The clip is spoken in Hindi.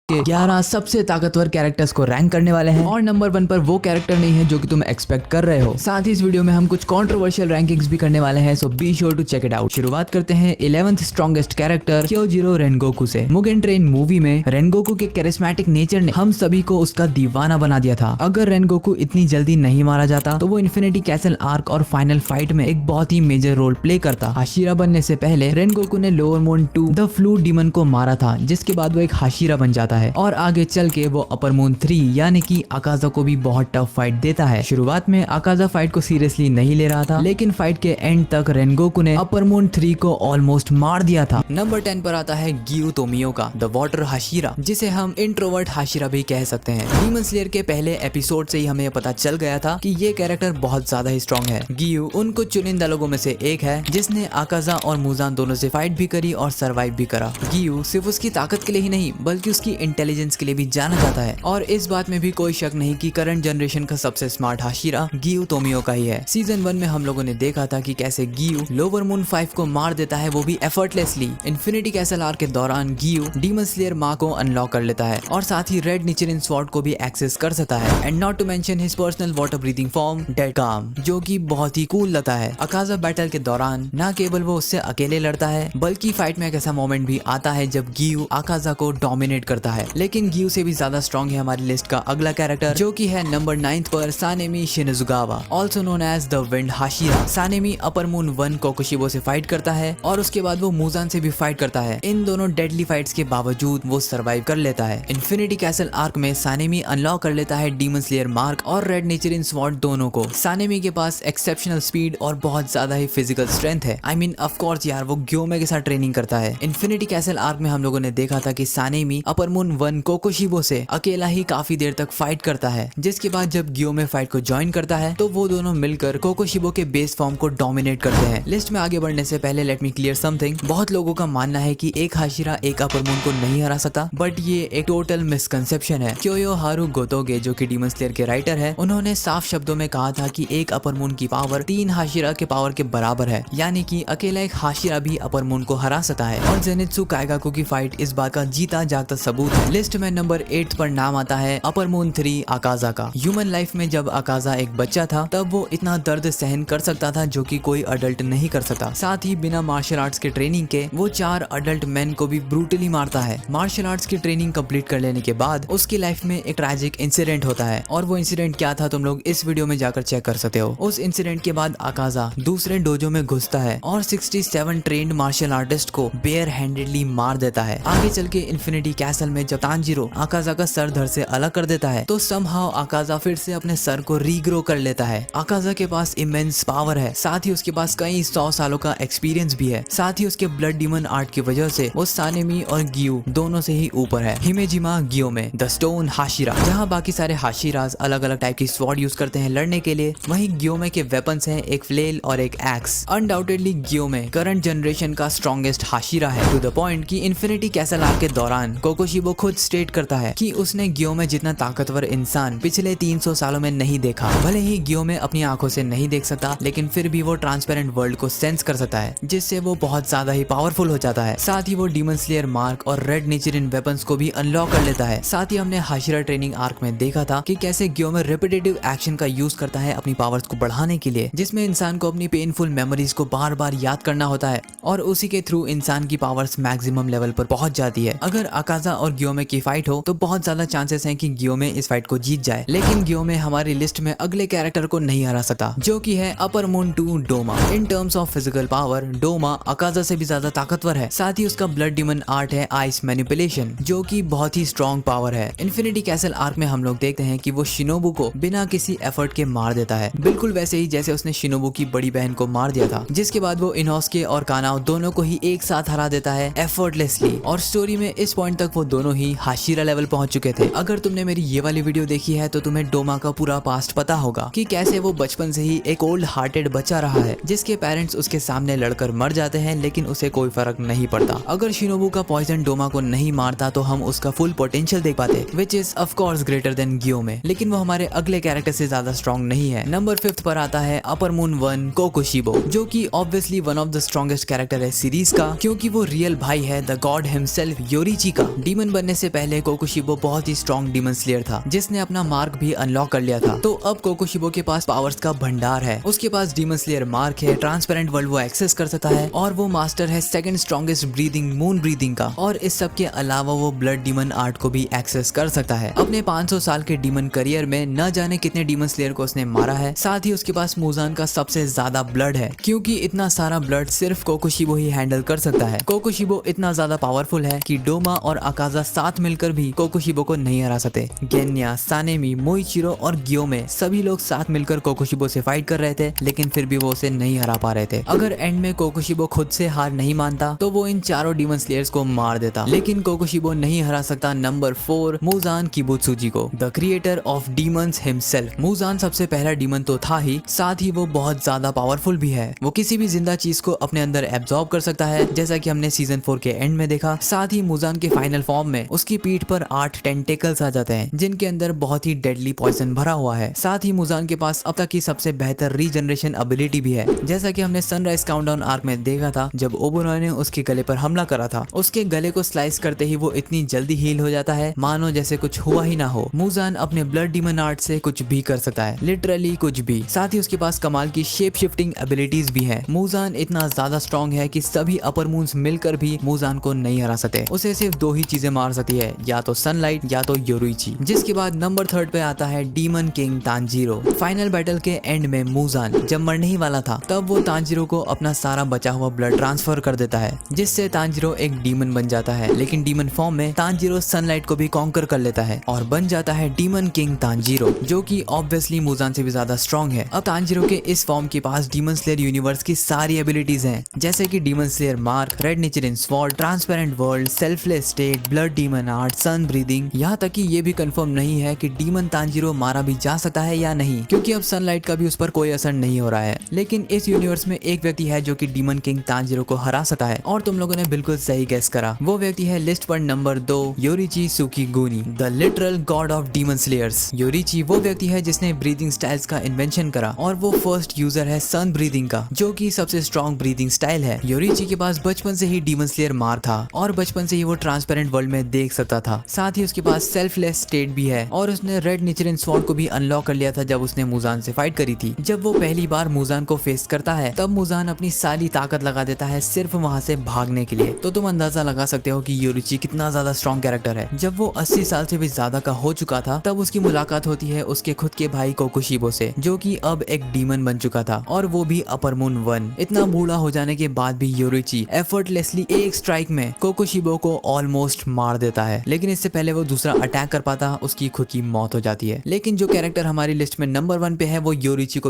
के 11 सबसे ताकतवर कैरेक्टर्स को रैंक करने वाले हैं और नंबर 1 पर वो कैरेक्टर नहीं है जो कि तुम एक्सपेक्ट कर रहे हो। साथ ही इस वीडियो में हम कुछ कंट्रोवर्शियल रैंकिंग्स भी करने वाले हैं, so be sure to check it out. शुरुआत करते हैं 11th strongest character Kyojuro Rengoku से। मुगेन ट्रेन मूवी में रेनगोकू के कैरिस्मेटिक नेचर ने हम सभी को उसका दीवाना बना दिया था। अगर रेनगोकू इतनी जल्दी नहीं मारा जाता तो वो इन्फिनिटी कैसल आर्क और फाइनल फाइट में एक बहुत ही मेजर रोल प्ले करता। हाशिरा बनने से पहले रेनगोकू ने lower moon 2 the flu demon को मारा था, जिसके बाद वो एक हाशिरा बन जाता है और आगे चल के वो अपर मून 3 यानी कि आकाजा को भी बहुत टफ फाइट देता है। शुरुआत में आकाजा फाइट को सीरियसली नहीं ले रहा था, लेकिन फाइट के एंड तक रेनगोकू ने अपर मून 3 को ऑलमोस्ट मार दिया था। नंबर 10 पर आता है गियू तोमियो का द वाटर हाशिरा, जिसे हम इंट्रोवर्ट हाशिरा भी कह सकते हैं। डीमन स्लेयर के पहले एपिसोड से ही हमें पता चल गया था कि ये कैरेक्टर बहुत ज्यादा ही स्ट्रॉन्ग है। गियू उन कुछ चुनिंदा लोगों में से एक है जिसने आकाजा और मुजान दोनों से फाइट भी करी और सरवाइव भी करा। गियू सिर्फ उसकी ताकत के लिए ही नहीं बल्कि उसकी इंटेलिजेंस के लिए भी जाना जाता है और इस बात में भी कोई शक नहीं कि करंट जनरेशन का सबसे स्मार्ट हाशिरा गियू तोमियो का ही है। सीजन 1 में हम लोगों ने देखा था कि कैसे गियू लोअर मून 5 को मार देता है, वो भी एफर्टलेसली। इन्फिनिटी कैसल आर्क के दौरान गियू डीमन स्लेयर माँ को अनलॉक कर लेता है और साथ ही रेड निचरिन स्वॉर्ड को भी एक्सेस कर सकता है। And not to mention his personal water breathing form dead calm, जो कि बहुत ही कूल लगता है। आकाजा बैटल के दौरान ना केवल वो उससे अकेले लड़ता है बल्कि फाइट में एक ऐसा मोमेंट भी आता है जब गियू आकाजा को डोमिनेट करता है। लेकिन गियू से भी ज्यादा स्ट्रॉन्ग है हमारी लिस्ट का अगला कैरेक्टर, जो कि है नंबर 9 पर Sanemi Shinazugawa, also known as the wind Hashira. Sanemi upper moon 1 Kokushibo से फाइट करता है और उसके बाद वो मुजान से भी फाइट करता है। इन दोनों डेडली फाइट्स के बावजूद वो सर्वाइव कर लेता है। इन्फिनिटी कैसल आर्क में सानेमी अनलॉक कर लेता है डीमन स्लेयर मार्क और रेड नेचरिन स्वॉर्ड दोनों को। सानेमी के पास एक्सेप्शनल स्पीड और बहुत ज्यादा ही फिजिकल स्ट्रेंथ है। आई मीन ऑफ कोर्स यार, वो ग्योमे के साथ ट्रेनिंग करता है। इन्फिनिटी कैसल आर्क में हम लोगों ने देखा था कि सानेमी अपर मून 1 कोकोशिबो से अकेला ही काफी देर तक फाइट करता है, जिसके बाद जब ग्योमे फाइट को ज्वाइन करता है तो वो दोनों मिलकर कोकोशिबो के बेस फॉर्म को डोमिनेट करते हैं। लिस्ट में आगे बढ़ने से पहले लेट मी क्लियर समथिंग। बहुत लोगों का मानना है कि एक हाशिरा एक अपर मून को नहीं हरा सकता, बट ये एक टोटल मिसकंसेप्शन है। क्योयोहारू गोतोगे जो कि डीमन स्लेयर के राइटर है, उन्होंने साफ शब्दों में कहा था कि एक अपर मून की पावर 3 हाशिरा के पावर के बराबर है, यानी कि अकेला एक हाशिरा भी अपर मून को हरा सकता है। और जेनित्सु काइगाकू की फाइट इस बात का जीता जागता सबूत है। लिस्ट में नंबर 8 पर नाम आता है अपर मून 3 आकाजा का। ह्यूमन लाइफ में जब आकाजा एक बच्चा था तब वो इतना दर्द सहन कर सकता था जो कि कोई अडल्ट नहीं कर सकता। साथ ही बिना मार्शल आर्ट्स के ट्रेनिंग के वो 4 अडल्ट मैन को भी ब्रूटली मारता है। मार्शल आर्ट्स की ट्रेनिंग कंप्लीट कर लेने के बाद उसकी लाइफ में एक ट्रैजिक इंसिडेंट होता है और वो इंसिडेंट क्या था तुम लोग इस वीडियो में जाकर चेक कर सकते हो। उस इंसिडेंट के बाद आकाजा दूसरे डोजो में घुसता है और 67 ट्रेन्ड मार्शल आर्टिस्ट को बेयर हैंडेडली मार देता है। आगे चल के इन्फिनिटी कैसल में जब तांजीरो आकाजा का सर धड़ से अलग कर देता है तो समहाउ आकाजा फिर से अपने सर को रीग्रो कर लेता है। आकाजा के पास इमेंस पावर है, साथ ही उसके पास कई 100 सालों का एक्सपीरियंस भी है। साथ ही उसके ब्लड डीमन आर्ट की वजह से वो सानेमी और गियू दोनों से ही ऊपर है। हिमेजिमा गियोमे द स्टोन हाशिरा, जहाँ बाकी सारे हाशिराज अलग अलग टाइप की स्वॉर्ड यूज करते हैं लड़ने के लिए, वहीं गियोमे के वेपन्स हैं एक फ्लेल और एक एक्स। अनडाउटेडली गियोमे करंट जनरेशन का स्ट्रॉन्गेस्ट हाशिरा है, टू द पॉइंट कि इन्फिनिटी कैसल आर्क के दौरान कोकोशिबो खुद स्टेट करता है कि उसने गियोमे जितना ताकतवर इंसान पिछले 300 सालों में नहीं देखा। भले ही गियोमे अपनी आंखों से नहीं देख सकता, लेकिन फिर भी वो ट्रांसपेरेंट वर्ल्ड को सेंस कर सकता है, जिससे वो बहुत ज्यादा ही पावरफुल हो जाता है। साथ ही वो डीमन स्लेयर मार्क और रेड नेचरिन वेपन्स को भी अनलॉक कर लेता है। साथ ही हमने हाशिरा ट्रेनिंग आर्क में देखा था कि कैसे गियोमे रिपीटेटिव एक्शन का यूज करता है अपनी पावर्स को बढ़ाने के लिए, जिसमें इंसान को अपनी पेनफुल मेमोरीज को बार बार याद करना होता है और उसी के थ्रू इंसान की पावर्स मैक्सिमम लेवल पर पहुंच जाती है। अगर आकाजा और गियोमे की फाइट हो तो बहुत ज्यादा चांसेस हैं कि गियोमे इस फाइट को जीत जाए, लेकिन गियोमे हमारी लिस्ट में अगले कैरेक्टर को नहीं हरा सकता, जो कि है upper moon 2 Doma. In terms of physical power Doma Akaza से भी ज्यादा ताकतवर है। साथ ही उसका ब्लड डीमन आर्ट है आइस मैनिपुलेशन, जो कि बहुत ही स्ट्रॉन्ग पावर है। इन्फिनिटी कैसल आर्क में हम लोग देखते हैं कि वो शिनोबू को बिना किसी एफर्ट के मार देता है, बिल्कुल वैसे ही जैसे उसने शिनोबू की बड़ी बहन को मार दिया था, जिसके बाद वो इनोस्के और कानाओ दोनों को ही एक साथ हरा देता है एफर्टलेसली। और स्टोरी में इस पॉइंट तक वो दोनों ही हाशिरा लेवल पहुंच चुके थे। अगर तुमने मेरी ये वाली वीडियो देखी है तो तुम्हें डोमा का पूरा पास्ट पता होगा कि कैसे वो बचपन से ही एक ओल्ड हार्टेड बच्चा रहा है, जिसके पेरेंट्स उसके सामने लड़कर मर जाते हैं, लेकिन उसे कोई फर्क नहीं पड़ता। अगर शिनोबू का पॉइजन डोमा को नहीं मारता तो हम उसका फुल पोटेंशियल देख पाते, which is of course greater than Gyomei, लेकिन वो हमारे अगले कैरेक्टर से ज्यादा स्ट्रॉन्ग नहीं है। नंबर 5 पर आता है अपर मून 1 कोकोशिबो, जो कि obviously one of the strongest character है सीरीज का, क्योंकि वो रियल भाई है द गॉड हिमसेल्फ योरीची का। डीमन बनने से पहले कोकोशिबो बहुत ही स्ट्रॉन्ग डीमन स्लेयर था जिसने अपना मार्क भी अनलॉक कर लिया था। तो अब कोकोशिबो के पास पावर्स का भंडार है। उसके पास डीमन स्लेयर मार्क है, ट्रांसपेरेंट वर्ल्ड वो एक्सेस कर सकता है और वो मास्टर है second strongest breathing moon breathing का। और इस सब के अलावा वो ब्लड डीमन आर्ट को भी एक्सेस कर सकता है। अपने 500 साल के डीमन करियर में न जाने कितने डीमन स्लेयर को उसने मारा है। साथ ही उसके पास मुजान का सबसे ज्यादा ब्लड है क्योंकि इतना सारा ब्लड सिर्फ कोकोशिबो ही हैंडल कर सकता है। कोकोशिबो इतना ज्यादा पावरफुल है कि डोमा और अकाजा साथ मिलकर भी कोकोशिबो को नहीं हरा सकते। गेन्या, सानेमी, मोइचिरो और गियोमे सभी लोग साथ मिलकर कोकोशिबो से फाइट कर रहे थे लेकिन फिर भी वो उसे नहीं हरा पा रहे थे। अगर एंड में कोकोशिबो खुद से हार नहीं मानता तो वो इन चारों डीमन स्लेयर्स को मार देता, लेकिन कोकोशिबो नहीं हरा सकता नंबर 4 मुजान किबुत्सुजी को, the creator of demons himself. Muzan सबसे पहला डीमन तो था ही, साथ ही वो बहुत ज्यादा पावरफुल भी है। वो किसी भी जिंदा चीज को अपने अंदर एब्जॉर्ब कर सकता है जैसा कि हमने सीजन 4 के एंड में देखा। साथ ही मुजान के फाइनल फॉर्म में उसकी पीठ पर 8 टेंटेकल्स आ जाते हैं जिनके अंदर बहुत ही डेडली पॉइजन भरा हुआ है। साथ ही मुजान के पास अब तक की सबसे बेहतर रीजनरेशन एबिलिटी भी है जैसा कि हमने सनराइज काउंटडाउन आर्क में देखा था। जब ओबेरॉय ने उसके गले पर हमला करा था, उसके गले को स्लाइस करते ही वो इतनी जल्दी हील हो जाता है मानो जैसे कुछ हुआ ही ना हो। मुजान अपने ब्लड डीमन आर्ट से कुछ भी कर सकता है, लिटरली कुछ भी। साथ ही उसके पास कमाल की शेप शिफ्टिंग एबिलिटीज भी है। मुजान इतना ज्यादा स्ट्रॉन्ग है कि सभी अपर मून्स मिलकर भी मुजान को नहीं हरा सकते। उसे सिर्फ 2 ही चीजें मार सकती है, या तो सनलाइट या तो योरुइची। जिसके बाद नंबर 3 पे आता है demon king Tanjiro. Final battle के एंड में मुजान जब मरने ही वाला था तब वो तांजीरो को अपना सारा बचा हुआ ब्लड ट्रांसफर कर देता है जिससे तांजीरो एक डीमन बन जाता है। लेकिन डीमन फॉर्म में तांजीरो सनलाइट को भी कॉन्कर कर लेता है और बन जाता है डीमन किंग तांजीरो, जो कि ऑब्वियसली मुजान से भी ज्यादा स्ट्रॉन्ग है। अब तांजीरो के इस फॉर्म के पास डीमन स्लेयर यूनिवर्स की सारी एबिलिटीज हैं जैसे कि demon slayer mark, red nature in sword, transparent world, selfless state, blood demon art, sun breathing. यहाँ तक कि ये भी कंफर्म नहीं है कि डीमन तांजीरो मारा भी जा सकता है या नहीं क्योंकि अब सनलाइट का भी उस पर कोई असर नहीं हो रहा है। लेकिन इस यूनिवर्स में एक व्यक्ति है जो कि डीमन किंग तांजीरो को हरा सकता है और तुम लोगों ने बिल्कुल सही गेस करा। वो व्यक्ति है लिस्ट पर number 2 Yoriichi Tsugikuni, the literal god of demon slayers. Yoriichi वो व्यक्ति है जिसने ब्रीदिंग स्टाइल्स का इन्वेंशन करा और वो फर्स्ट यूजर है सन ब्रीदिंग का, जो कि सबसे स्ट्रॉन्ग ब्रीदिंग स्टाइल है। योरिची के पास बचपन से ही डीमन स्लेयर मार था और बचपन से ही वो ट्रांसपेरेंट वर्ल्ड में देख सकता था। साथ ही उसके पास सेल्फलेस स्टेट भी है और उसने रेड नेचर इन स्वॉर्ड को भी अनलॉक कर लिया था जब उसने मुजान से फाइट करी थी। जब वो पहली बार मुजान को फेस करता है तब मुजान अपनी सारी ताकत लगा देता है सिर्फ वहां से भागने के लिए। तो तुम अंदाजा लगा सकते हो कि योरिची कितना ज्यादा स्ट्रॉन्ग कैरेक्टर है। जब वो 80 साल से भी ज्यादा का हो चुका था तब उसकी मुलाकात होती है उसके खुद के भाई कोकोशिबो से, जो कि अब एक डीमन बन चुका था और वो भी अपर मून 1। इतना बूढ़ा हो जाने के बाद भी योरिची एफर्टलेसली एक स्ट्राइक में कोकोशिबो को ऑलमोस्ट मार देता है, लेकिन इससे पहले वो दूसरा अटैक कर पाता उसकी खुद की मौत हो जाती है। लेकिन जो कैरेक्टर हमारी लिस्ट में नंबर 1 पे है वो योरिची को